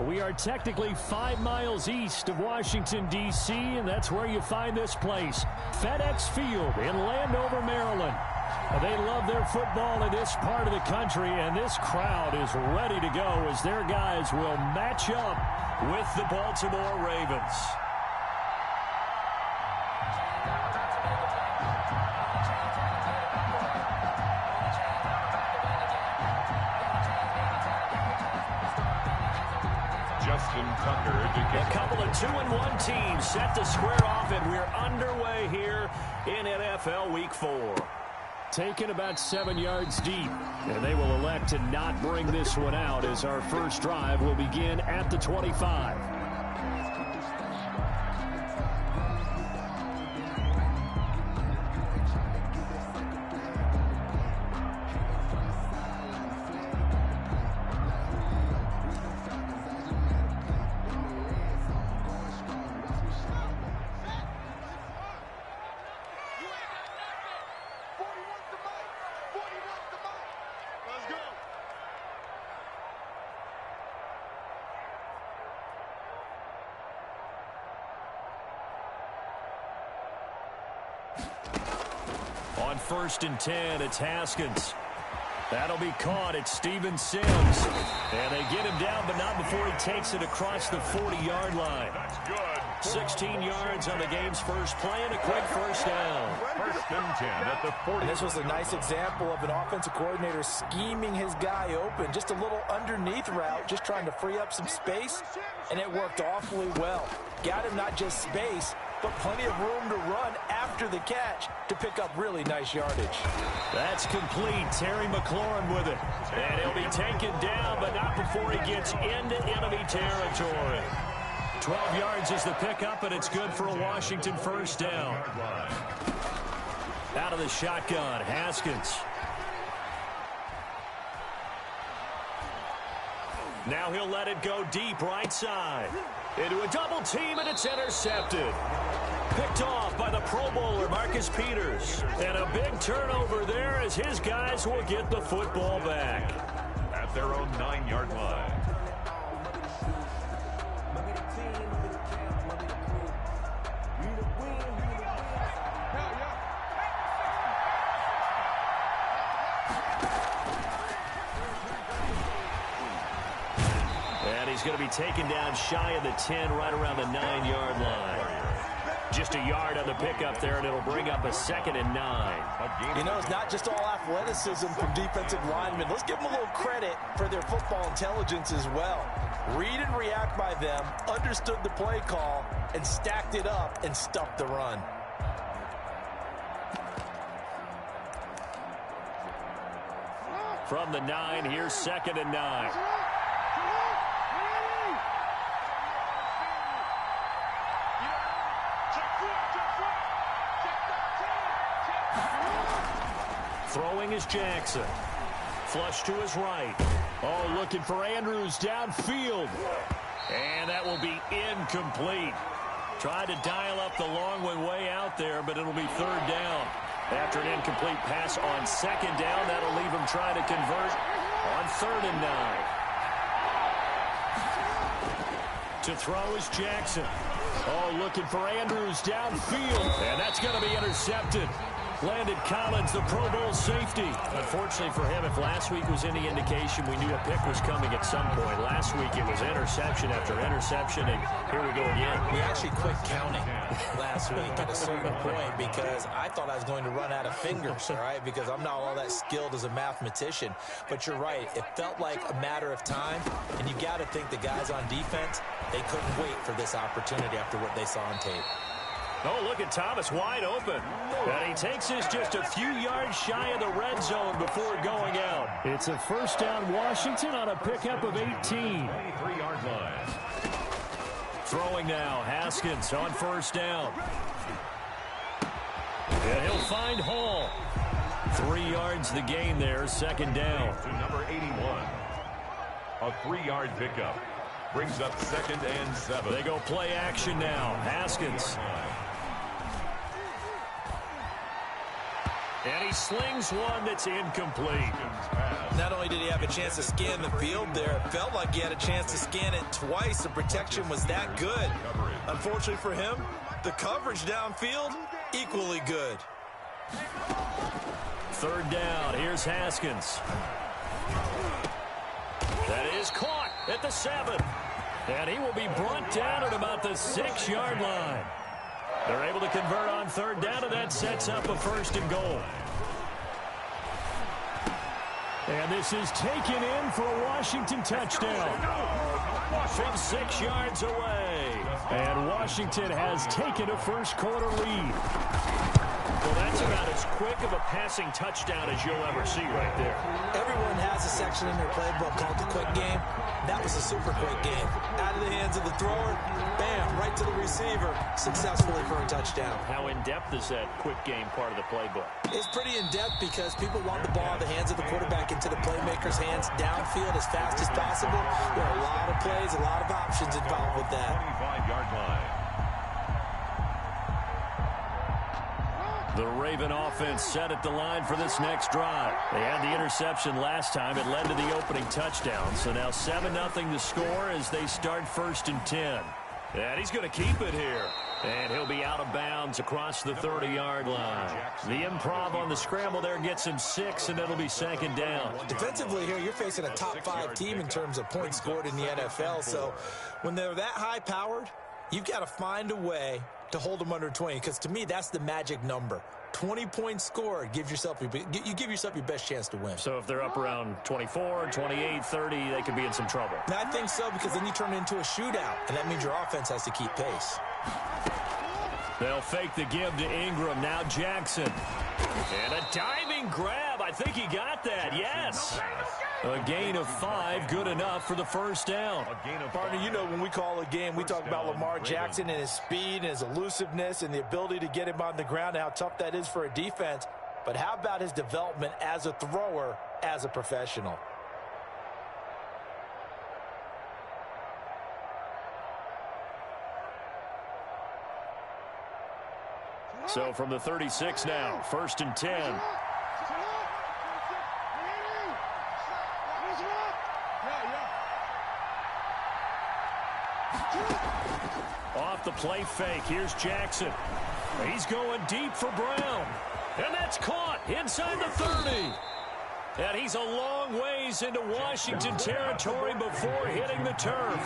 We are technically 5 miles east of Washington, D.C., and that's where you find this place, FedEx Field in Landover, Maryland. They love their football in this part of the country, and this crowd is ready to go as their guys will match up with the Baltimore Ravens. A couple of 2-1 teams set to square off, and we're underway here in NFL Week 4. Taken about 7 yards deep, and they will elect to not bring this one out as our first drive will begin at the 25. On 1st and 10, it's Haskins. That'll be caught. It's Steven Sims. And they get him down, but not before he takes it across the 40-yard line. That's good. 16 yards on the game's first play and a quick first down. 1st and 10 at the 40. And this was a nice example of an offensive coordinator scheming his guy open. Just a little underneath route, just trying to free up some space, and it worked awfully well. Got him not just space, but plenty of room to run after the catch to pick up really nice yardage. That's complete. Terry McLaurin with it. And he'll be taken down, but not before he gets into enemy territory. 12 yards is the pickup, and it's good for a Washington first down. Out of the shotgun, Haskins. Now he'll let it go deep right side. Into a double team, and it's intercepted. Picked off by the Pro Bowler, Marcus Peters. And a big turnover there as his guys will get the football back. At their own 9-yard line. And he's going to be taken down shy of the 10, right around the 9-yard line. Just a yard on the pickup there, and it'll bring up a 2nd and 9. You know, it's not just all athleticism from defensive linemen. Let's give them a little credit for their football intelligence as well. Read and react by them, understood the play call, and stacked it up and stuffed the run. From the 9, here's 2nd and 9. Throwing is Jackson. Flush to his right. Oh, looking for Andrews downfield. And that will be incomplete. Tried to dial up the long one way out there, but it'll be 3rd down. After an incomplete pass on 2nd down, that'll leave him trying to convert on 3rd and 9. To throw is Jackson. Oh, looking for Andrews downfield. And that's going to be intercepted. Landon Collins, the Pro Bowl safety. Unfortunately for him, if last week was any indication, we knew a pick was coming at some point. Last week it was interception after interception, and here we go again. We actually quit counting last week at a certain point because I thought I was going to run out of fingers, all right, because I'm not all that skilled as a mathematician. But you're right. It felt like a matter of time, and you got to think the guys on defense, they couldn't wait for this opportunity after what they saw on tape. Oh, look at Thomas wide open. And he takes this just a few yards shy of the red zone before going out. It's a first down Washington on a pickup of 18. 23-yard line. Throwing now, Haskins on first down. And he'll find Hall. 3 yards the gain there, 2nd down. To number 81. A 3-yard pickup. Brings up 2nd and 7. They go play action now. Haskins. And he slings one that's incomplete. Not only did he have a chance to scan the field there, it felt like he had a chance to scan it twice. The protection was that good. Unfortunately for him, the coverage downfield, equally good. Third down. Here's Haskins. That is caught at the 7. And he will be brought down at about the 6-yard line. They're able to convert on third down, and that sets up a 1st and goal. And this is taken in for a Washington touchdown from 6 yards away. And Washington has taken a first-quarter lead. Well, that's about as quick of a passing touchdown as you'll ever see right there. Everyone has a section in their playbook called the quick game. That was a super quick game. Out of the hands of the thrower, bam, right to the receiver, successfully for a touchdown. How in-depth is that quick game part of the playbook? It's pretty in-depth because people want the ball in the hands of the quarterback into the playmaker's hands downfield as fast as possible. There are a lot of plays, a lot of options involved with that. 25-yard line. The Raven offense set at the line for this next drive. They had the interception last time. It led to the opening touchdown. So now 7-0 to score as they start 1st and 10. And he's going to keep it here. And he'll be out of bounds across the 30-yard line. The improv on the scramble there gets him 6, and it'll be 2nd down. Defensively here, you're facing a top-5 team in terms of points scored in the NFL. So when they're that high-powered, you've got to find a way to hold them under 20, because to me, that's the magic number. 20 points scored, you give yourself your best chance to win. So if they're up around 24, 28, 30, they could be in some trouble. Now, I think so, because then you turn it into a shootout, and that means your offense has to keep pace. They'll fake the give to Ingram. Now Jackson. And a diving grab. I think he got that. Yes. A gain of 5, good enough for the 1st down. Partner, you know when we call a game, we talk about Lamar Jackson and his speed and his elusiveness and the ability to get him on the ground and how tough that is for a defense. But how about his development as a thrower, as a professional? So from the 36 now, 1st and 10. Off the play fake, here's Jackson. He's going deep for Brown. And that's caught inside the 30. And he's a long ways into Washington territory before hitting the turf.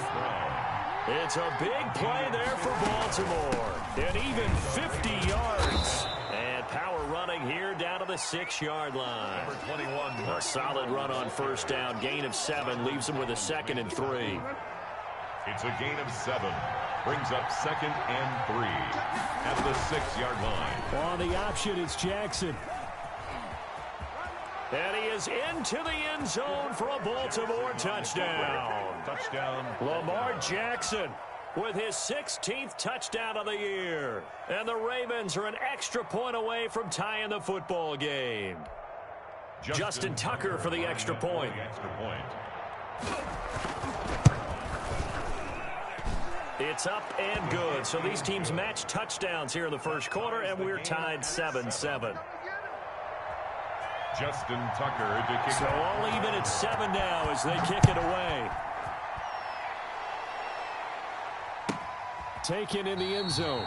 It's a big play there for Baltimore. And even 50 yards. And power running here down to the 6-yard line. Number 21. A solid run on 1st down. Gain of 7 leaves him with a 2nd and 3. It's a gain of 7. Brings up 2nd and 3 at the 6-yard line. On the option, it's Jackson. And he is into the end zone for a Baltimore touchdown. Touchdown. Lamar Jackson with his 16th touchdown of the year. And the Ravens are an extra point away from tying the football game. Justin Tucker for the extra point. It's up and good. So these teams match touchdowns here in the 1st quarter, and we're tied 7-7. Justin Tucker to kick. So all even at 7 now as they kick it away. Taken in the end zone.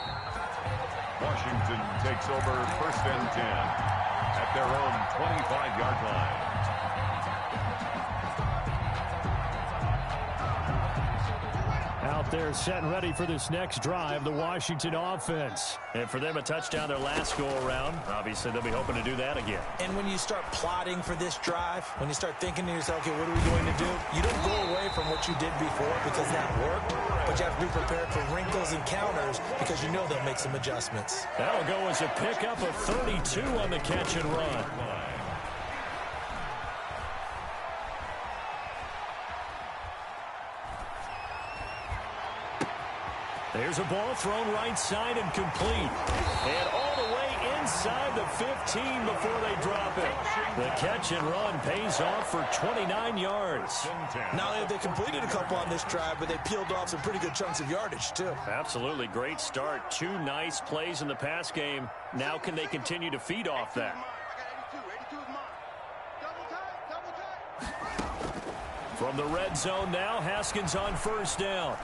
Washington takes over 1st and 10 at their own 25-yard line. Out there set and ready for this next drive, the Washington offense. And for them, a touchdown their last go-around. Obviously, they'll be hoping to do that again. And when you start plotting for this drive, when you start thinking to yourself, okay, what are we going to do? You don't go away from what you did before because that worked, but you have to be prepared for wrinkles and counters because you know they'll make some adjustments. That'll go as a pickup of 32 on the catch and run. There's a ball thrown right side and complete. And all the way inside the 15 before they drop it. The catch and run pays off for 29 yards. Not only have they completed a couple on this drive, but they peeled off some pretty good chunks of yardage, too. Absolutely. Great start. 2 nice plays in the pass game. Now can they continue to feed off that? From the red zone now, Haskins on first down.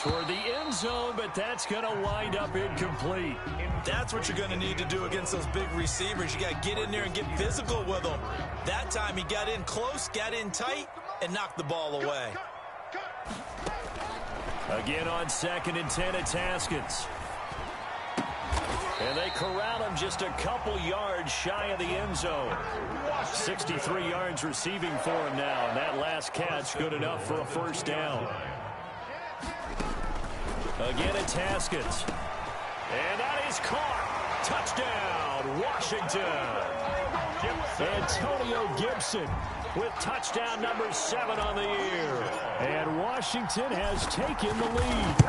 Toward the end zone, but that's going to wind up incomplete. That's what you're going to need to do against those big receivers. You got to get in there and get physical with them. That time he got in close, got in tight, and knocked the ball away. Again on 2nd and 10, it's Haskins. And they corral him just a couple yards shy of the end zone. 63 yards receiving for him now, and that last catch good enough for a first down. Again, it's Haskins. And that is caught. Touchdown, Washington. Antonio Gibson with touchdown number 7 on the year. And Washington has taken the lead.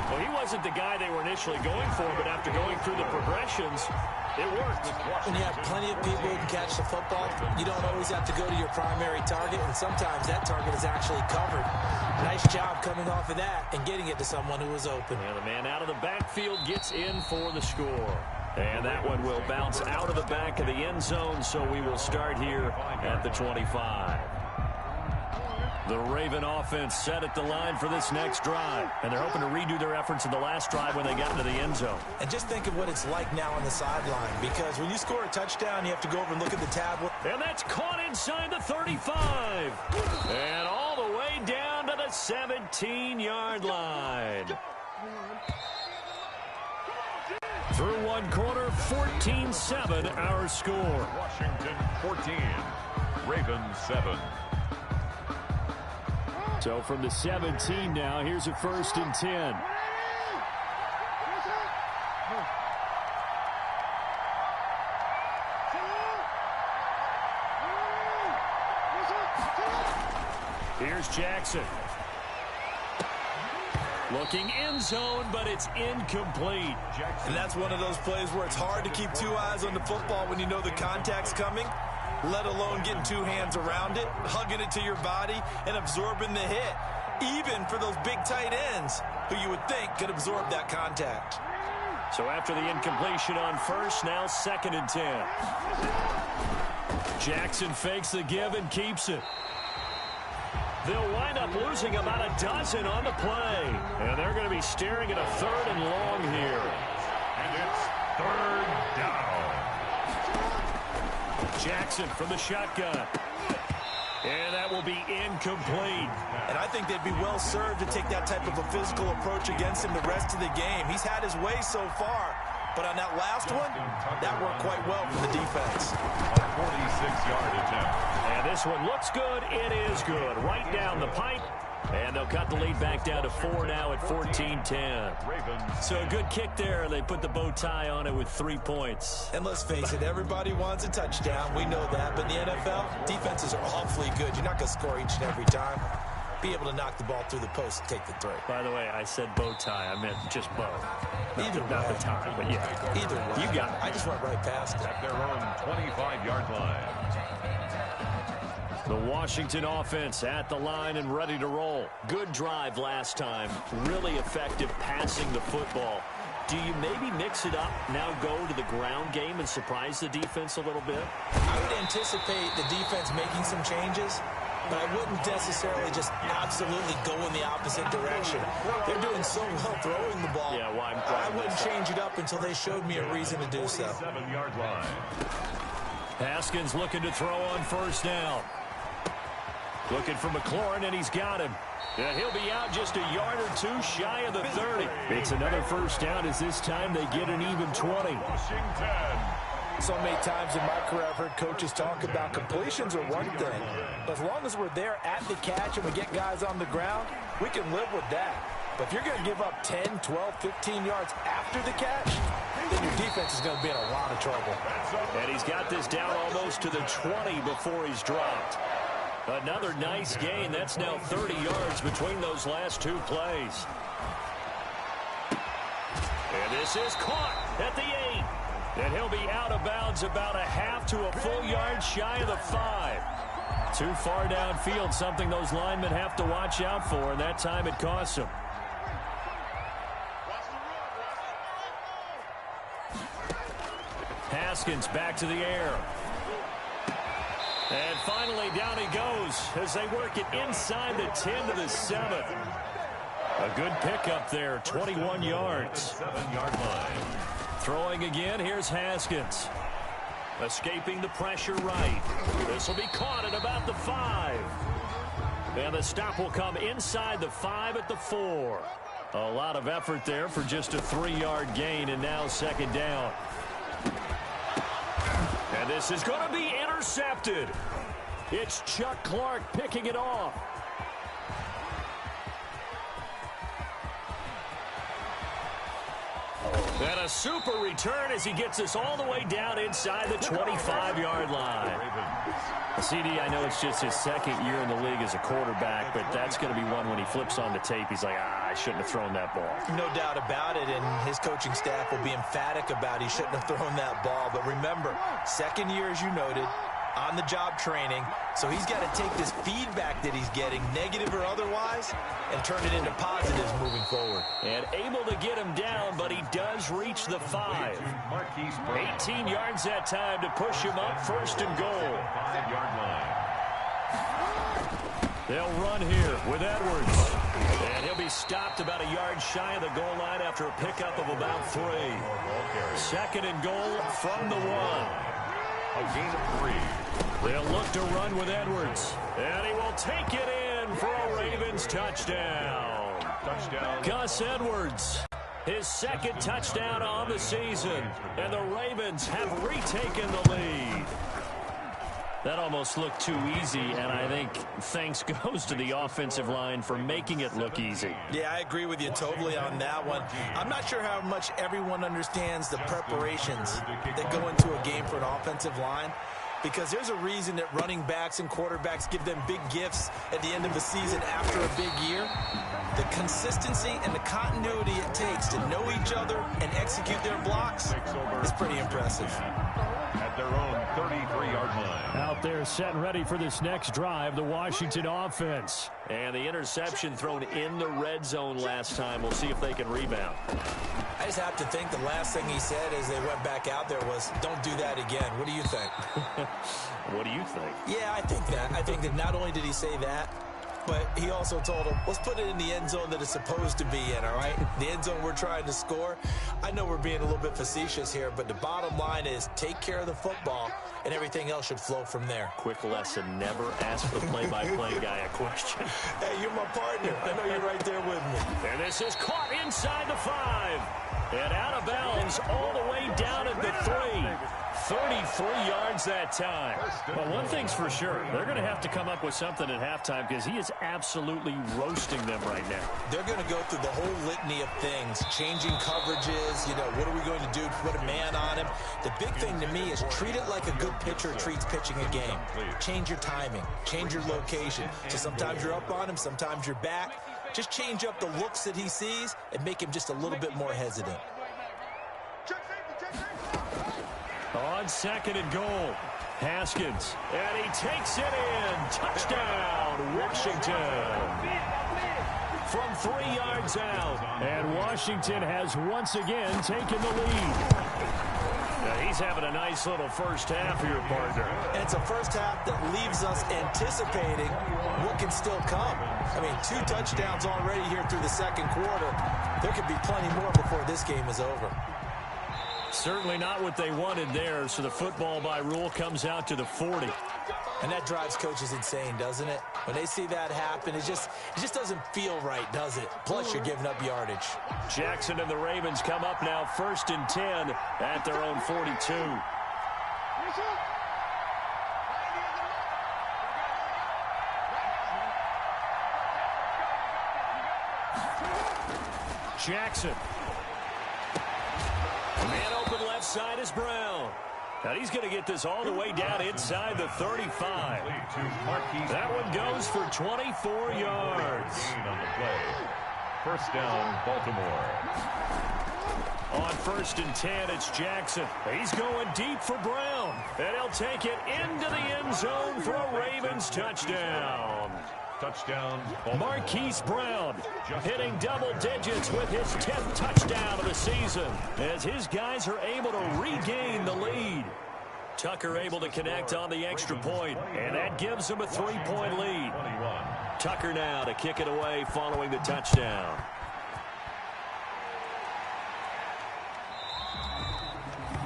Well, he wasn't the guy they were initially going for, but after going through the progressions, it worked. When you have plenty of people who can catch the football, you don't always have to go to your primary target, and sometimes that target is actually covered. Nice job coming off of that and getting it to someone who was open. And the man out of the backfield gets in for the score. And that one will bounce out of the back of the end zone, so we will start here at the 25. The Raven offense set at the line for this next drive. And they're hoping to redo their efforts in the last drive when they got into the end zone. And just think of what it's like now on the sideline, because when you score a touchdown, you have to go over and look at the tablet. And that's caught inside the 35. And all the way down to the 17-yard line. Through one quarter, 14-7 our score. Washington 14, Ravens 7. So from the 17 now, here's a 1st and 10. Here's Jackson. Looking end zone, but it's incomplete. And that's one of those plays where it's hard to keep 2 eyes on the football when you know the contact's coming, let alone getting 2 hands around it, hugging it to your body, and absorbing the hit, even for those big tight ends who you would think could absorb that contact. So after the incompletion on first, now 2nd and 10. Jackson fakes the give and keeps it. They'll wind up losing about a dozen on the play. And they're going to be staring at a 3rd and long here. And it's 3rd down. Jackson from the shotgun. And that will be incomplete. And I think they'd be well served to take that type of a physical approach against him the rest of the game. He's had his way so far. But on that last one, that worked quite well for the defense. A 46-yard attempt. And this one looks good. It is good. Right down the pipe. And they'll cut the lead back down to 4 now at 14-10. So a good kick there. They put the bow tie on it with 3 points. And let's face it, everybody wants a touchdown. We know that. But in the NFL, defenses are awfully good. You're not going to score each and every time. Be able to knock the ball through the post and take the throw. By the way, I said bow tie. I meant just bow. Either not way. the tie, but yeah. Either way. You got it. I just went right past it. At their own 25-yard line. The Washington offense at the line and ready to roll. Good drive last time. Really effective passing the football. Do you maybe mix it up, now go to the ground game and surprise the defense a little bit? I would anticipate the defense making some changes, but I wouldn't necessarily just absolutely go in the opposite direction. They're doing so well throwing the ball. Yeah, I wouldn't change it up until they showed me a reason to do so. 7-yard line. Haskins looking to throw on first down. Looking for McLaurin, and he's got him. Yeah, he'll be out just a yard or 2 shy of the 30. It's another first down as this time they get an even 20. Washington. So many times in my career I've heard coaches talk about completions are one thing. As long as we're there at the catch and we get guys on the ground, we can live with that. But if you're going to give up 10, 12, 15 yards after the catch, then your defense is going to be in a lot of trouble. And he's got this down almost to the 20 before he's dropped. Another nice gain. That's now 30 yards between those last 2 plays. And this is caught at the 8. And he'll be out of bounds about a half to a full yard shy of the 5. Too far downfield, something those linemen have to watch out for, and that time it costs them. Haskins back to the air. And finally, down he goes as they work it inside the 10 to the 7. A good pickup there, 21 yards. 7-yard line. Throwing again, here's Haskins. Escaping the pressure right. This will be caught at about the 5. And the stop will come inside the 5 at the 4. A lot of effort there for just a 3-yard gain, and now second down. And this is going to be intercepted. It's Chuck Clark picking it off. And a super return as he gets us all the way down inside the 25-yard line. CD, I know it's just his second year in the league as a quarterback, but that's going to be one when he flips on the tape. He's like, I shouldn't have thrown that ball. No doubt about it, and his coaching staff will be emphatic about he shouldn't have thrown that ball. But remember, second year, as you noted, on-the-job training, so he's got to take this feedback that he's getting, negative or otherwise, and turn it into positives moving forward. And able to get him down, but he does reach the 5. 18 yards that time to push him up, first and goal. 5-yard line. They'll run here with Edwards. And he'll be stopped about a yard shy of the goal line after a pickup of about 3. Second and goal from the 1. A gain of 3. They'll look to run with Edwards. And he will take it in for a Ravens touchdown. Touchdown. Gus Edwards, his second touchdown on the season. And the Ravens have retaken the lead. That almost looked too easy, and I think thanks goes to the offensive line for making it look easy. Yeah, I agree with you totally on that one. I'm not sure how much everyone understands the preparations that go into a game for an offensive line, because there's a reason that running backs and quarterbacks give them big gifts at the end of the season after a big year. The consistency and the continuity it takes to know each other and execute their blocks is pretty impressive. At their own 33-yard line. Out there set and ready for this next drive, the Washington offense. And the interception thrown in the red zone last time. We'll see if they can rebound. I just have to think the last thing he said as they went back out there was, don't do that again. What do you think? What do you think? Yeah, I think that. I think that not only did he say that, but he also told him, let's put it in the end zone that it's supposed to be in, all right? The end zone we're trying to score. I know we're being a little bit facetious here, but the bottom line is take care of the football, and everything else should flow from there. Quick lesson, never ask the play-by-play guy a question. Hey, you're my partner. I know you're right there with me. And this is caught inside the 5. And out of bounds all the way down at the 3. 33 yards that time. Well, one thing's for sure. They're going to have to come up with something at halftime because he is absolutely roasting them right now. They're going to go through the whole litany of things, changing coverages, what are we going to do to put a man on him? The big thing to me is treat it like a good pitcher treats pitching a game. Change your timing, change your location. So sometimes you're up on him, sometimes you're back. Just change up the looks that he sees and make him just a little bit more hesitant. On second and goal, Haskins, and he takes it in. Touchdown, Washington. From 3 yards out, and Washington has once again taken the lead. Now he's having a nice little first half for your partner. And it's a first half that leaves us anticipating what can still come. I mean, 2 touchdowns already here through the second quarter. There could be plenty more before this game is over. Certainly not what they wanted there, so the football by rule comes out to the 40. And that drives coaches insane, doesn't it? When they see that happen, it just doesn't feel right, does it? Plus, you're giving up yardage. Jackson and the Ravens come up now first and 10 at their own 42. Jackson. Man open left side is Brown. And he's going to get this all the way down inside the 35. That one goes for 24 yards. On the play. First down, Baltimore. On first and 10, it's Jackson. He's going deep for Brown. And he'll take it into the end zone for a Ravens touchdown. Touchdown, Baltimore. Marquise Brown hitting double digits with his 10th touchdown of the season as his guys are able to regain the lead. Tucker able to connect on the extra point, and that gives him a 3-point lead. Tucker now to kick it away following the touchdown.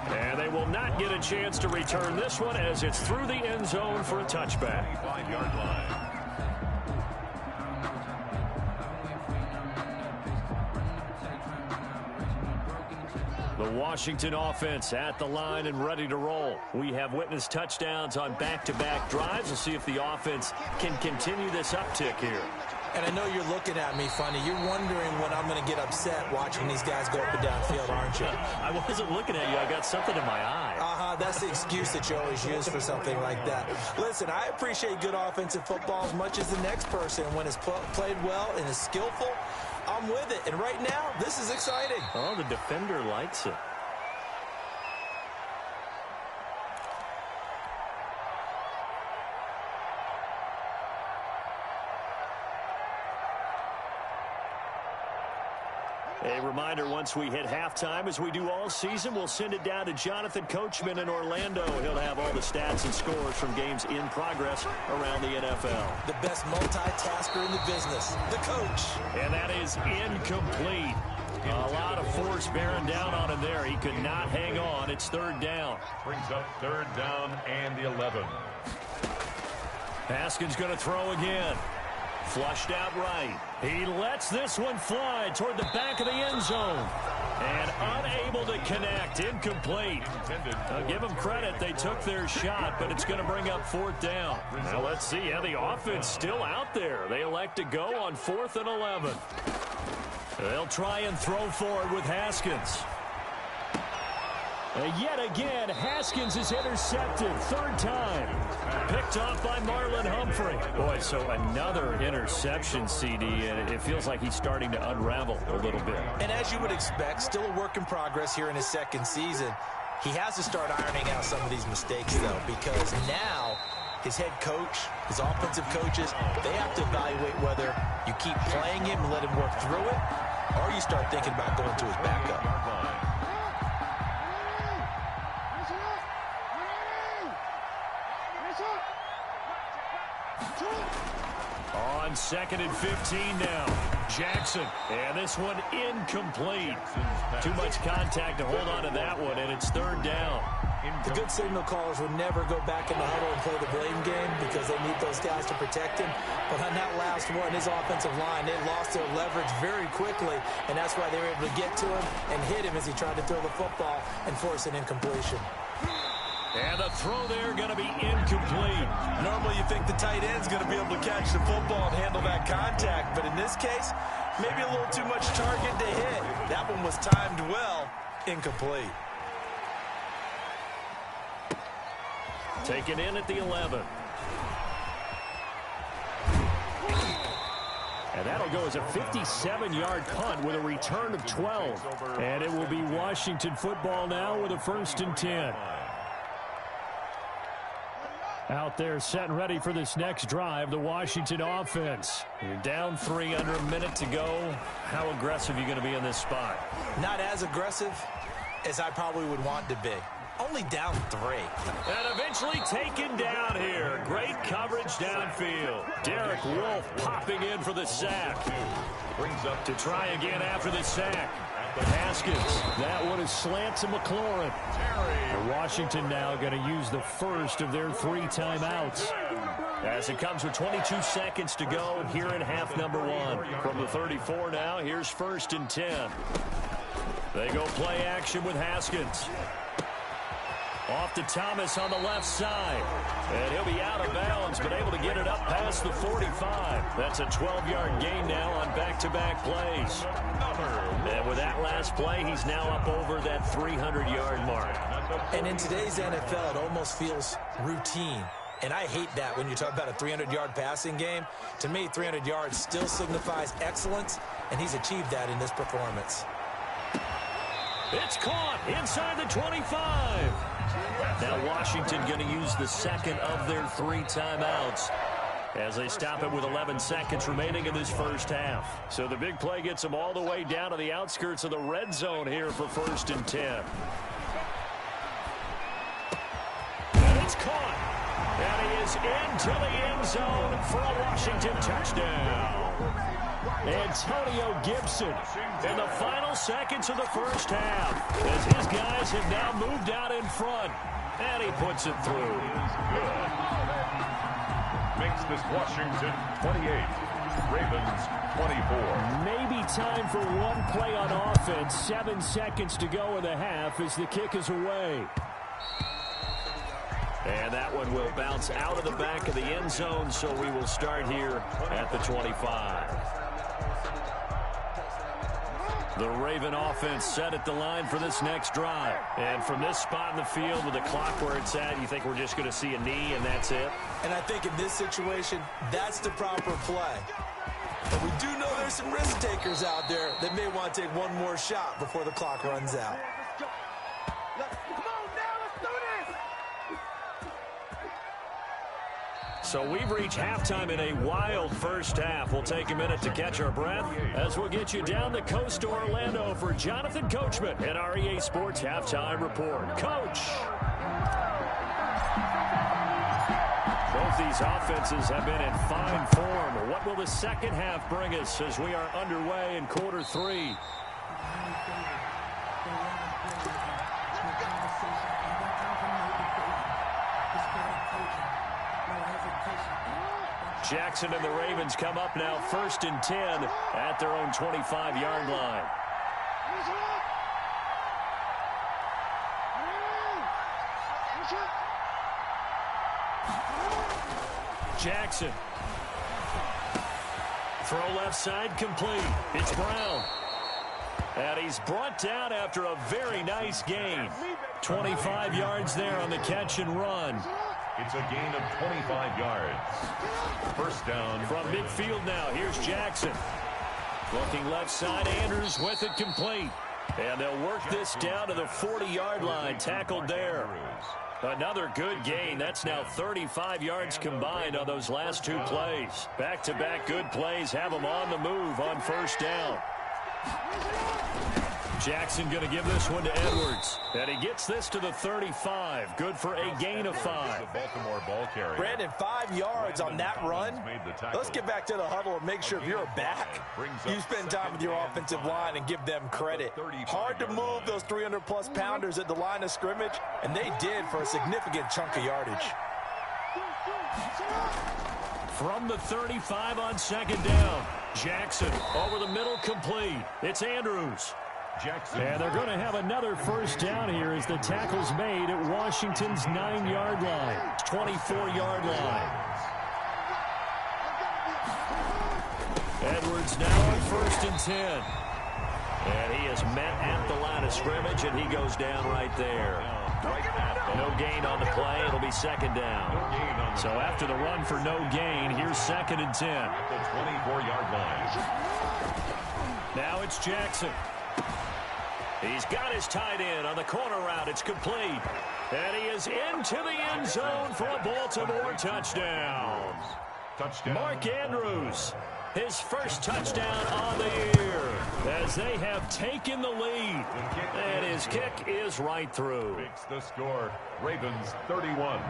And they will not get a chance to return this one as it's through the end zone for a touchback. 5-yard line. The Washington offense at the line and ready to roll. We have witnessed touchdowns on back-to-back drives. We'll see if the offense can continue this uptick here. And I know you're looking at me funny. You're wondering when I'm going to get upset watching these guys go up and down field, aren't you? I wasn't looking at you. I got something in my eye. That's the excuse that you always use for something like that. Listen, I appreciate good offensive football as much as the next person. When it's played well and is skillful, I'm with it. And right now, this is exciting. Oh, the defender likes it. A reminder, once we hit halftime, as we do all season, we'll send it down to Jonathan Coachman in Orlando. He'll have all the stats and scores from games in progress around the NFL. The best multitasker in the business, the coach. And that is incomplete. A lot of force bearing down on him there. He could not hang on. It's third down. Brings up third down and the 11. Haskins going to throw again. Flushed out right. He lets this one fly toward the back of the end zone. And unable to connect. Incomplete. I'll give them credit. They took their shot, but it's going to bring up fourth down. Now let's see how the offense still out there. They elect to go on 4th and 11. They'll try and throw forward with Haskins. Yet again, Haskins is intercepted. Third time. Picked off by Marlon Humphrey. Boy, so another interception, CD, and it feels like he's starting to unravel a little bit. And as you would expect, still a work in progress here in his second season. He has to start ironing out some of these mistakes, though, because now his head coach, his offensive coaches, they have to evaluate whether you keep playing him and let him work through it, or you start thinking about going to his backup. On 2nd and 15 now. Jackson. And this one incomplete. Too much contact to hold on to that one, and it's third down. The good signal callers would never go back in the huddle and play the blame game because they need those guys to protect him. But on that last one, his offensive line, they lost their leverage very quickly, and that's why they were able to get to him and hit him as he tried to throw the football and force an incompletion. And the throw there going to be incomplete. Normally you think the tight end's going to be able to catch the football and handle that contact, but in this case, maybe a little too much target to hit. That one was timed well, incomplete. Taken in at the 11. And that'll go as a 57-yard punt with a return of 12. And it will be Washington football now with a 1st and 10. Out there set and ready for this next drive, the Washington offense. You're down 3 under a minute to go. How aggressive are you going to be in this spot? Not as aggressive as I probably would want to be. Only down 3. And eventually taken down here. Great coverage downfield. Derek Wolfe popping in for the sack. Brings up to try again after the sack. Haskins. That one is slant to McLaurin. Washington now going to use the first of their 3 timeouts. As it comes with 22 seconds to go here in half number 1. From the 34 now, here's 1st and 10. They go play action with Haskins. Off to Thomas on the left side. And he'll be out of bounds, but able to get it up past the 45. That's a 12-yard gain now on back-to-back plays. And with that last play, he's now up over that 300-yard mark. And in today's NFL, it almost feels routine. And I hate that when you talk about a 300-yard passing game. To me, 300 yards still signifies excellence, and he's achieved that in this performance. It's caught inside the 25. Now Washington going to use the second of their 3 timeouts as they stop it with 11 seconds remaining in this first half. So the big play gets them all the way down to the outskirts of the red zone here for 1st and 10. is into the end zone for a Washington touchdown. Antonio Gibson in the final seconds of the first half as his guys have now moved out in front. And he puts it through. Good. Makes this Washington 28. Ravens 24. Maybe time for one play on offense. 7 seconds to go in the half as the kick is away. And that one will bounce out of the back of the end zone, so we will start here at the 25. The Raven offense set at the line for this next drive. And from this spot in the field with the clock where it's at, you think we're just going to see a knee and that's it? And I think in this situation, that's the proper play. But we do know there's some risk takers out there that may want to take one more shot before the clock runs out. So we've reached halftime in a wild first half. We'll take a minute to catch our breath as we'll get you down the coast to Orlando for Jonathan Coachman and our EA Sports Halftime Report. Coach! Both these offenses have been in fine form. What will the second half bring us as we are underway in quarter 3? Jackson and the Ravens come up now 1st and 10 at their own 25-yard line. Jackson. Throw left side complete. It's Brown. And he's brought down after a very nice gain. 25 yards there on the catch and run. It's a gain of 25 yards. First down. From midfield now, here's Jackson. Looking left side, Andrews with it complete. And they'll work this down to the 40-yard line, tackled there. Another good gain. That's now 35 yards combined on those last 2 plays. Back-to-back good plays have them on the move on first down. Jackson going to give this one to Edwards. And he gets this to the 35. Good for a gain of 5. Baltimore ball carrier. Brandon, 5 yards on that run. Let's get back to the huddle and make sure if you're a back, you spend time with your offensive line and give them credit. Hard to move those 300-plus pounders at the line of scrimmage, and they did for a significant chunk of yardage. From the 35 on second down, Jackson over the middle complete. It's Andrews. Jackson. And they're going to have another first down here as the tackle's made at Washington's 9-yard line, 24-yard line. Edwards now on 1st and 10. And he is met at the line of scrimmage, and he goes down right there. No gain on the play. It'll be second down. So after the run for no gain, here's 2nd and 10. At the 24-yard line. Now it's Jackson. He's got his tight end on the corner route. It's complete. And he is into the end zone for a Baltimore touchdown. Mark Andrews, his first touchdown on the year as they have taken the lead. And his kick is right through. Makes the score. Ravens 31.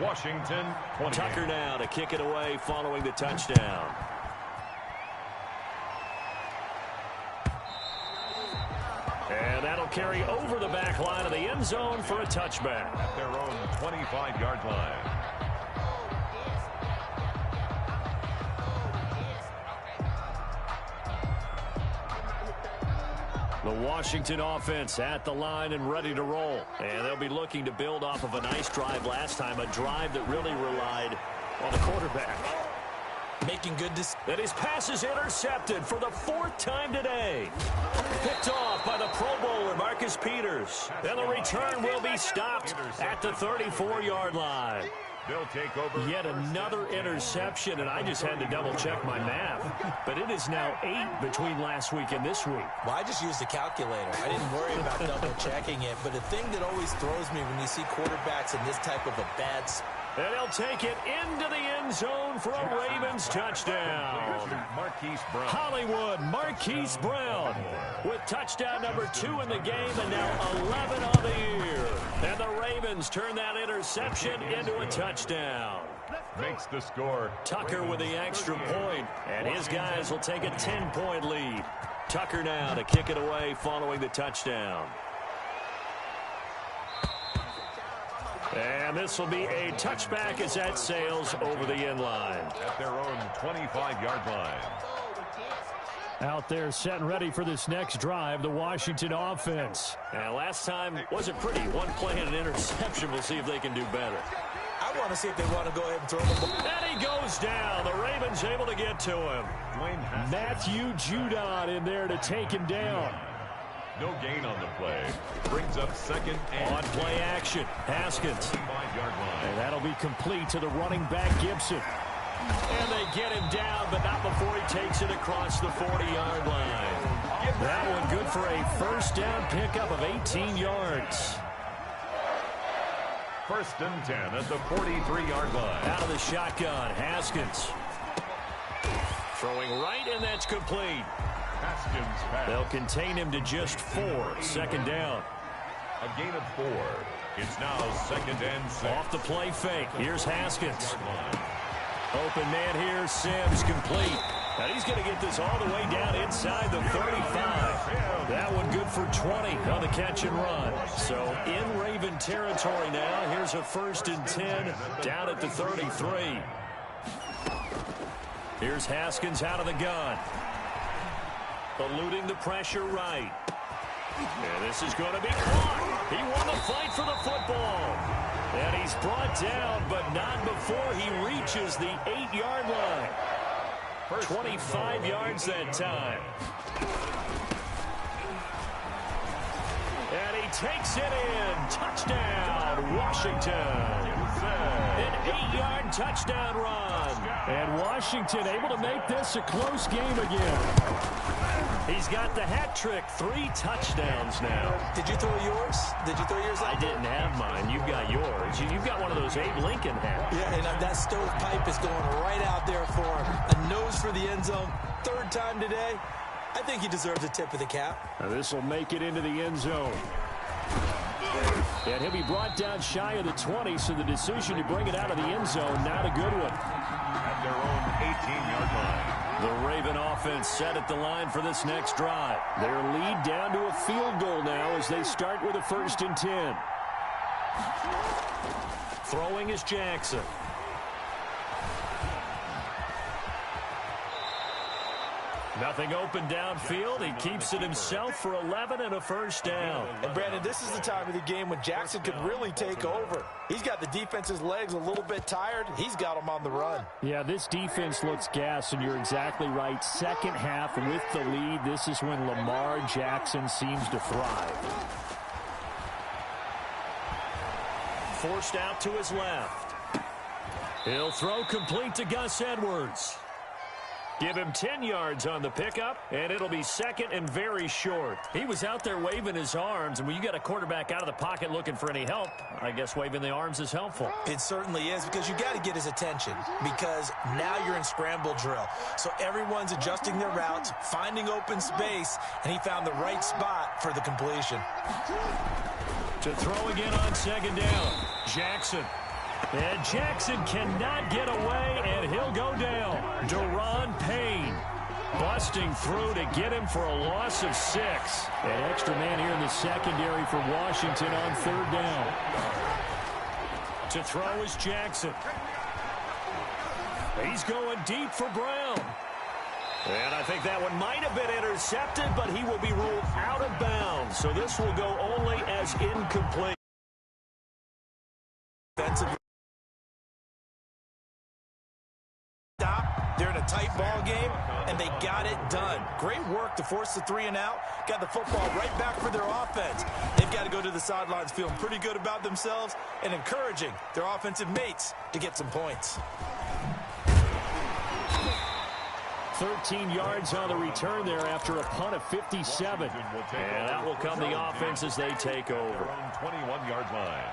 Washington 20. Tucker now to kick it away following the touchdown. And that'll carry over the back line of the end zone for a touchback. At their own 25-yard line. The Washington offense at the line and ready to roll. And they'll be looking to build off of a nice drive last time, a drive that really relied on the quarterback. Making good decisions. And his pass is intercepted for the 4th time today. Picked off by the Pro Bowler, Marcus Peters. And the return will be stopped at the 34-yard line. They'll take over. Yet another interception, and I just had to double-check my math. But it is now 8 between last week and this week. Well, I just used the calculator. I didn't worry about double-checking it. But the thing that always throws me when you see quarterbacks in this type of a bad And he'll take it into the end zone for a Ravens touchdown. Marquise Brown. Hollywood Marquise Brown with touchdown number 2 in the game and now 11 on the year. And the Ravens turn that interception into a touchdown. Makes the score. Tucker with the extra point, and his guys will take a 10-point lead. Tucker now to kick it away following the touchdown. And this will be a touchback as that sails over the end line. At their own 25-yard line. Out there set and ready for this next drive, the Washington offense. And last time wasn't pretty. One play and an interception. We'll see if they can do better. I want to see if they want to go ahead and throw the ball. And he goes down. The Ravens able to get to him. Matthew Judon in there to take him down. No gain on the play. Brings up second and on play action. Haskins. 5-yard line. And that'll be complete to the running back Gibson. And they get him down, but not before he takes it across the 40-yard line. That one good for a first down pickup of 18 yards. First and 10 at the 43-yard line. Out of the shotgun, Haskins. Throwing right, and that's complete. Haskins pass. They'll contain him to just 4. Second down. A gain of 4. It's now second and 6. Off the play fake. Here's Haskins. Open man here, Sims complete. Now he's going to get this all the way down inside the 35. That one good for 20 on the catch and run. So in Raven territory now. Here's a first and 10 down at the 33. Here's Haskins out of the gun. Eluding the pressure right. And this is going to be caught. He won the fight for the football. And he's brought down, but not before he reaches the 8-yard line. 25 yards that time. And he takes it in. Touchdown, Washington. An 8-yard touchdown run. And Washington able to make this a close game again. He's got the hat trick, 3 touchdowns now. Did you throw yours? Did you throw yours? I didn't have mine. You've got yours. You've got one of those Abe Lincoln hats. Yeah, and that stovepipe is going right out there for him. A nose for the end zone. 3rd time today. I think he deserves a tip of the cap. Now this will make it into the end zone. And he'll be brought down shy of the 20, so the decision to bring it out of the end zone, not a good one. At their own 18-yard line. The Raven offense set at the line for this next drive. Their lead down to a field goal now as they start with a first and 10. Throwing is Jackson. Nothing open downfield. He keeps it himself for 11 and a first down. And, Brandon, this is the time of the game when Jackson could really take over. He's got the defense's legs a little bit tired. He's got them on the run. Yeah, this defense looks gassed, and you're exactly right. Second half with the lead, this is when Lamar Jackson seems to thrive. Forced out to his left. He'll throw complete to Gus Edwards. Give him 10 yards on the pickup, and it'll be second and very short. He was out there waving his arms, and when you got a quarterback out of the pocket looking for any help, I guess waving the arms is helpful. It certainly is, because you got to get his attention, because now you're in scramble drill. So everyone's adjusting their routes, finding open space, and he found the right spot for the completion. To throw again on second down, Jackson. And Jackson cannot get away, and he'll go down. Deron Payne busting through to get him for a loss of 6. An extra man here in the secondary for Washington on 3rd down. To throw is Jackson. He's going deep for Brown. And I think that one might have been intercepted, but he will be ruled out of bounds. So this will go only as incomplete. Defensive. They're in a tight ball game, and they got it done. Great work to force the 3 and out. Got the football right back for their offense. They've got to go to the sidelines feeling pretty good about themselves and encouraging their offensive mates to get some points. 13 yards on the return there after a punt of 57. And that will come the offense as they take over. 21-yard line.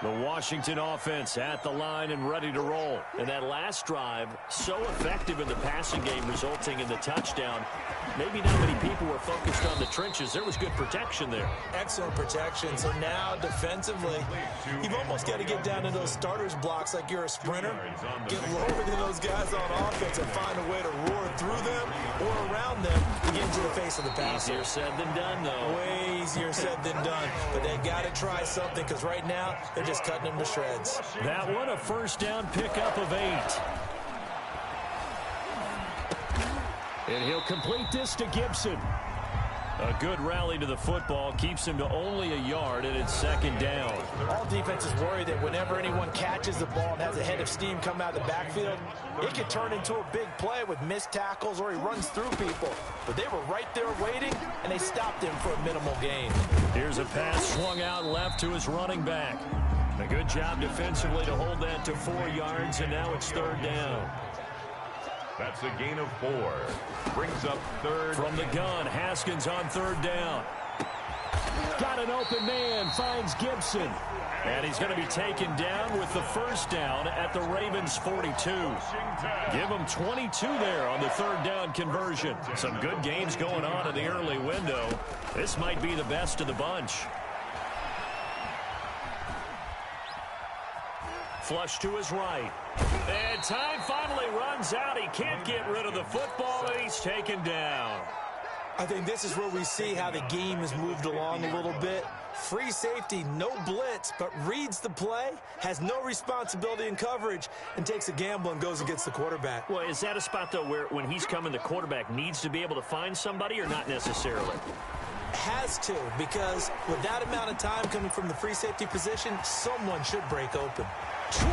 The Washington offense at the line and ready to roll. And that last drive, so effective in the passing game, resulting in the touchdown. Maybe not many people were focused on the trenches. There was good protection there. Excellent protection. So now defensively, you've almost got to get down to those starters blocks like you're a sprinter. Get lower than those guys on offense and find a way to roar through them or around them to get into the face of the passer. Easier said than done, though. Way easier said than done. But they got to try something because right now they're just cutting them to shreds. That one, a first down pickup of 8. And he'll complete this to Gibson. A good rally to the football keeps him to only a yard, and it's second down. All defenses worry that whenever anyone catches the ball and has a head of steam come out of the backfield, it could turn into a big play with missed tackles or he runs through people. But they were right there waiting, and they stopped him for a minimal gain. Here's a pass swung out left to his running back. A good job defensively to hold that to 4 yards, and now it's third down. That's a gain of 4. Brings up third. From the gun, Haskins on third down. Got an open man, finds Gibson. And he's going to be taken down with the first down at the Ravens 42. Give him 22 there on the third down conversion. Some good games going on in the early window. This might be the best of the bunch. Flush to his right. And time finally runs out. He can't get rid of the football, and he's taken down. I think this is where we see how the game has moved along a little bit. Free safety, no blitz, but reads the play, has no responsibility in coverage, and takes a gamble and goes against the quarterback. Well, is that a spot, though, where when he's coming, the quarterback needs to be able to find somebody or not necessarily? Has to, because with that amount of time coming from the free safety position, someone should break open. 20!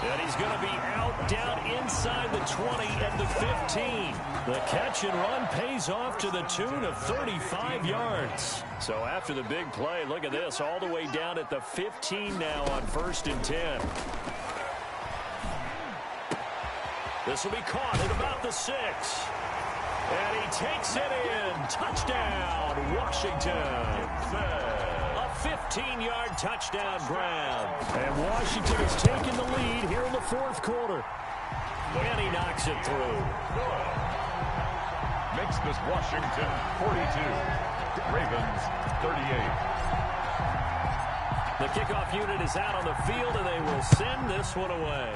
And he's going to be out down inside the 20 at the 15. The catch and run pays off to the tune of 35 yards. So after the big play, look at this, all the way down at the 15 now on 1st and 10. This will be caught at about the 6. And he takes it in. Touchdown, Washington. 15-yard touchdown grab. And Washington has taken the lead here in the 4th quarter. And he knocks it through. Makes this Washington 42. Ravens 38. The kickoff unit is out on the field, and they will send this one away.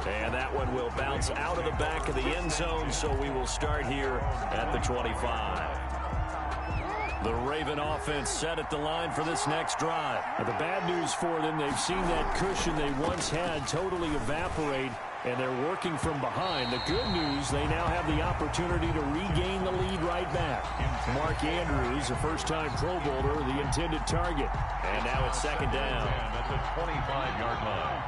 And that one will bounce out of the back of the end zone, so we will start here at the 25. The Raven offense set at the line for this next drive. Now, the bad news for them, they've seen that cushion they once had totally evaporate, and they're working from behind. The good news, they now have the opportunity to regain the lead right back. Mark Andrews, a first-time Pro Bowler, the intended target. And now it's second down. At the 25-yard line.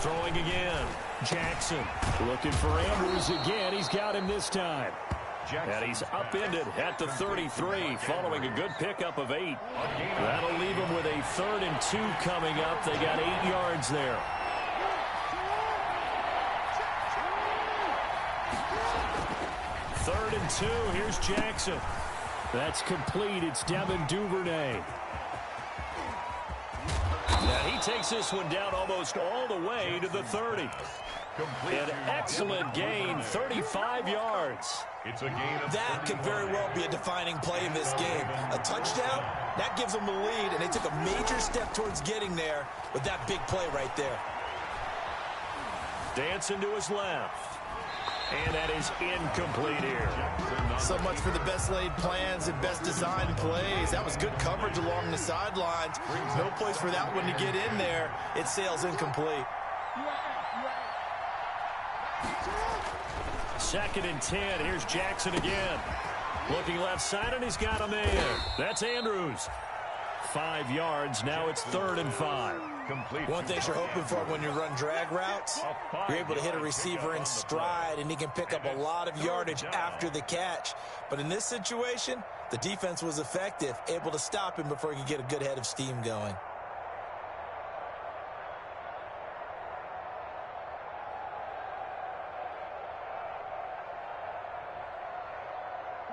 Throwing again. Jackson looking for Andrews again. He's got him this time. And he's upended at the 33 following a good pickup of 8. That'll leave him with a 3rd and 2 coming up. They got 8 yards there. Third and 2. Here's Jackson. That's complete. It's Devin Duvernay. And he takes this one down almost all the way to the 30. An excellent gain, 35 yards. It's a gain of that could very well be a defining play in this game. A touchdown, that gives them the lead, and they took a major step towards getting there with that big play right there. Dancing to his left. And that is incomplete here. So much for the best laid plans and best designed plays. That was good coverage along the sidelines. No place for that one to get in there. It sails incomplete. 2nd and 10. Here's Jackson again. Looking left side, and he's got a man. That's Andrews. 5 yards. Now it's 3rd and 5. One thing you're hoping for when you run drag routes, you're able to hit a receiver in stride, and he can pick up a lot of yardage after the catch. But in this situation, the defense was effective, able to stop him before he could get a good head of steam going.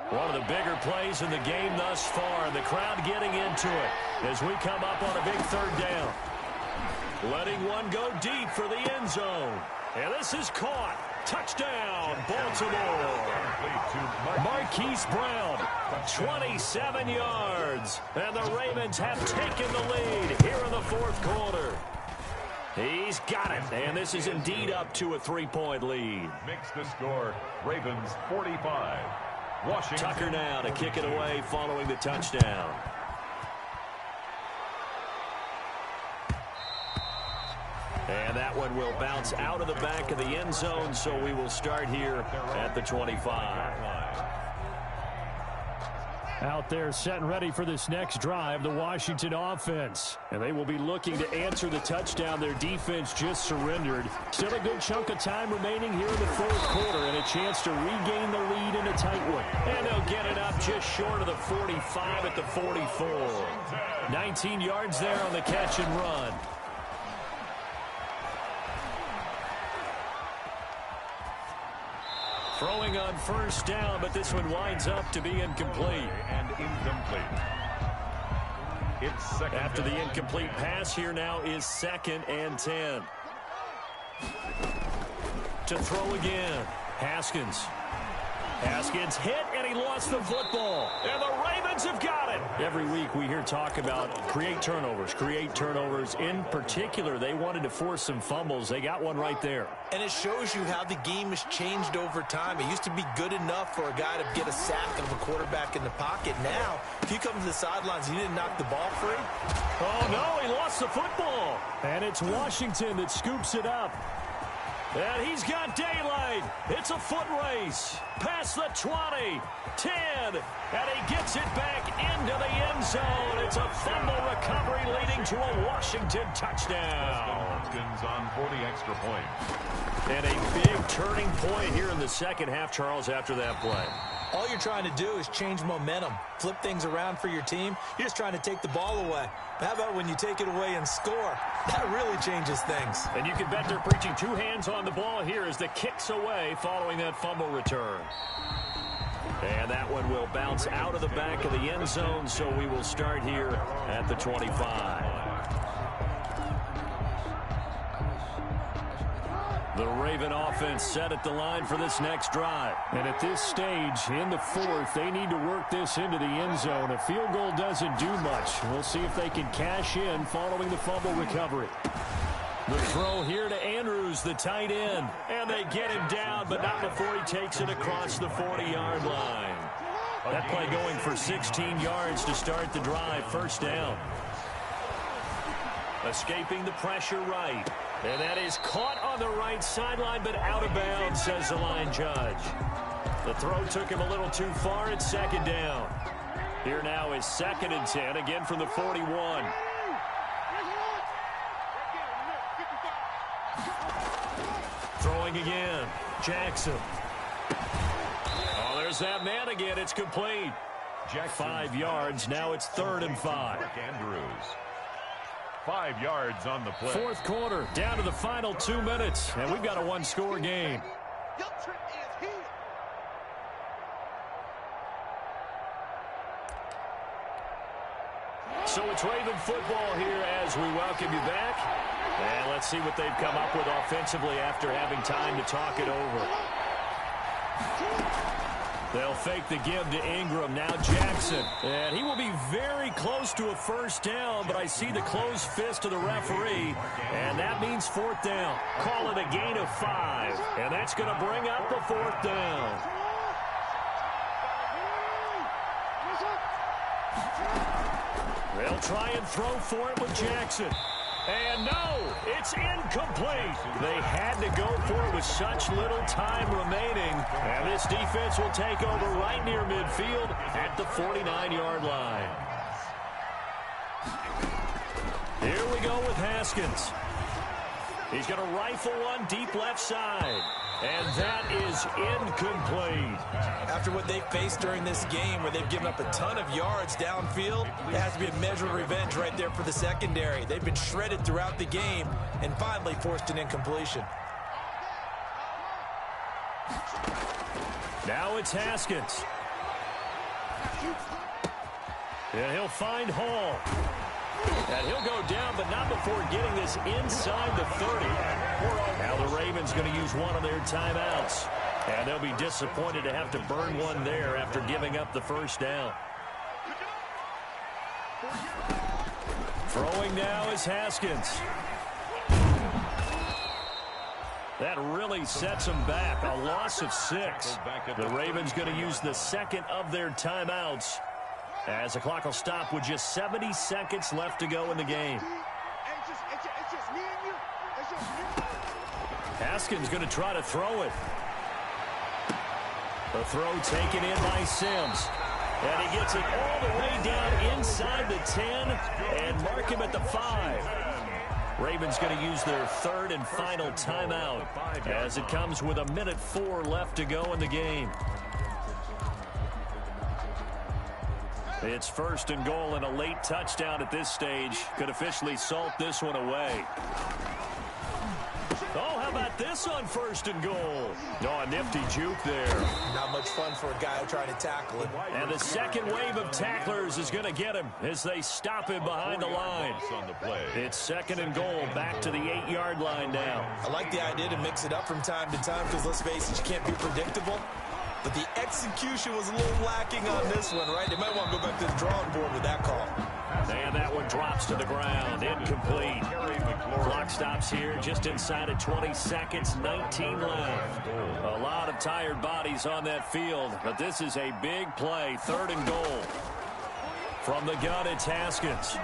One of the bigger plays in the game thus far. The crowd getting into it as we come up on a big third down. Letting one go deep for the end zone. And this is caught. Touchdown, Baltimore. Marquise Brown, 27 yards. And the Ravens have taken the lead here in the fourth quarter. He's got it, and this is indeed up to a 3-point lead. Makes the score, Ravens 45. Washington. Tucker now to kick it away following the touchdown. And that one will bounce out of the back of the end zone, so we will start here at the 25. Out there set and ready for this next drive, the Washington offense. And they will be looking to answer the touchdown their defense just surrendered. Still a good chunk of time remaining here in the fourth quarter and a chance to regain the lead in a tight one. And they'll get it up just short of the 45 at the 44. 19 yards there on the catch and run. Throwing on first down, but this one winds up to be incomplete. And incomplete. It's second. After the incomplete pass, here now is 2nd and 10. To throw again. Haskins. Haskins hit, and he lost the football. And the Ravens have got it. Every week we hear talk about create turnovers. In particular, they wanted to force some fumbles. They got one right there. And it shows you how the game has changed over time. It used to be good enough for a guy to get a sack of a quarterback in the pocket. Now, if you come to the sidelines and you didn't knock the ball free. Oh, no, he lost the football. And it's Washington that scoops it up. And he's got daylight. It's a foot race. Past the 20, 10, and he gets it back into the end zone. It's a fumble recovery leading to a Washington touchdown. Hopkins on for the extra point. And a big turning point here in the second half, Charles, after that play. All you're trying to do is change momentum, flip things around for your team. You're just trying to take the ball away. But how about when you take it away and score? That really changes things. And you can bet they're preaching two hands on the ball here as the kick's away following that fumble return. And that one will bounce out of the back of the end zone, so we will start here at the 25. The Raven offense set at the line for this next drive. And at this stage, in the fourth, they need to work this into the end zone. A field goal doesn't do much. We'll see if they can cash in following the fumble recovery. The throw here to Andrews, the tight end. And they get him down, but not before he takes it across the 40-yard line. That play going for 16 yards to start the drive. First down. Escaping the pressure right. And that is caught on the right sideline, but out of bounds, says the line judge. The throw took him a little too far. It's second down. Here now is 2nd and 10, again from the 41. Throwing again. Jackson. Oh, there's that man again. It's complete. Jackson. 5 yards. Now it's 3rd and 5. Andrews. 5 yards on the play. Fourth quarter, down to the final 2 minutes, and we've got a one-score game. So it's Raven football here as we welcome you back. And let's see what they've come up with offensively after having time to talk it over. They'll fake the give to Ingram. Now Jackson. And he will be very close to a first down, but I see the closed fist of the referee, and that means 4th down. Call it a gain of 5, and that's going to bring up the 4th down. They'll try and throw for it with Jackson. And no, it's incomplete. They had to go for it with such little time remaining. And this defense will take over right near midfield at the 49-yard line. Here we go with Haskins. He's going to rifle one deep left side. And that is incomplete. After what they faced during this game where they've given up a ton of yards downfield, it has to be a measure of revenge right there for the secondary. They've been shredded throughout the game and finally forced an incompletion. Now it's Haskins. And he'll find Hall. And he'll go down, but not before getting this inside the 30. Now the Ravens going to use one of their timeouts. And they'll be disappointed to have to burn one there after giving up the first down. Throwing now is Haskins. That really sets them back. A loss of 6. The Ravens going to use the second of their timeouts as the clock will stop with just 70 seconds left to go in the game. Haskins going to try to throw it. The throw taken in by Sims. And he gets it all the way down inside the 10 and mark him at the 5. Ravens going to use their third and final timeout as it comes with 1:04 left to go in the game. It's first and goal, and a late touchdown at this stage could officially salt this one away. Oh, how about this on first and goal? Oh, a nifty juke there. Not much fun for a guy trying to tackle him. And the second wave of tacklers is going to get him as they stop him behind the line. It's second and goal, back to the 8-yard line now. I like the idea to mix it up from time to time because, let's face it, you can't be predictable. But the execution was a little lacking on this one, right? They might want to go back to the drawing board with that call. And that one drops to the ground. Incomplete. Clock stops here just inside of 20 seconds. 19 left. A lot of tired bodies on that field. But this is a big play. Third and goal. From the gun, it's Haskins.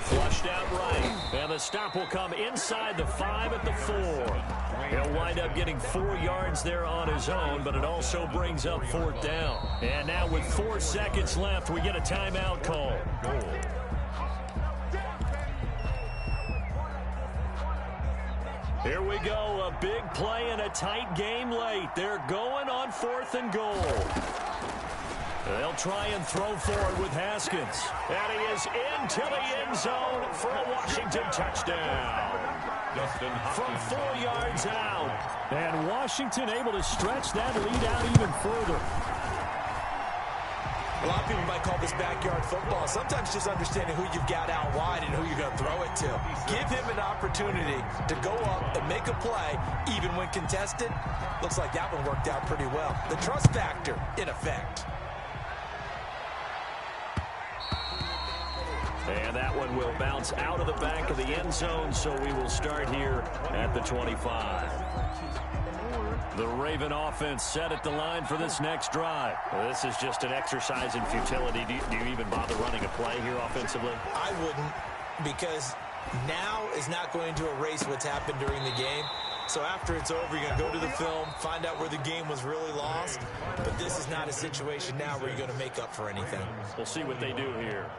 Flushed out right. And the stop will come inside the 5 at the 4. He'll wind up getting 4 yards there on his own, but it also brings up 4th down. And now with 4 seconds left, we get a timeout call. Here we go, a big play and a tight game late. They're going on 4th and goal. They'll try and throw forward with Haskins. And he is into the end zone for a Washington touchdown. From 4 yards out. And Washington able to stretch that lead out even further. A lot of people might call this backyard football. Sometimes just understanding who you've got out wide and who you're going to throw it to. Give him an opportunity to go up and make a play, even when contested. Looks like that one worked out pretty well. The trust factor, in effect. And that one will bounce out of the back of the end zone, so we will start here at the 25. The Raven offense set at the line for this next drive. Well, this is just an exercise in futility. Do you even bother running a play here offensively? I wouldn't, because now is not going to erase what's happened during the game. So after it's over, you're going to go to the film, find out where the game was really lost. But this is not a situation now where you're going to make up for anything. We'll see what they do here.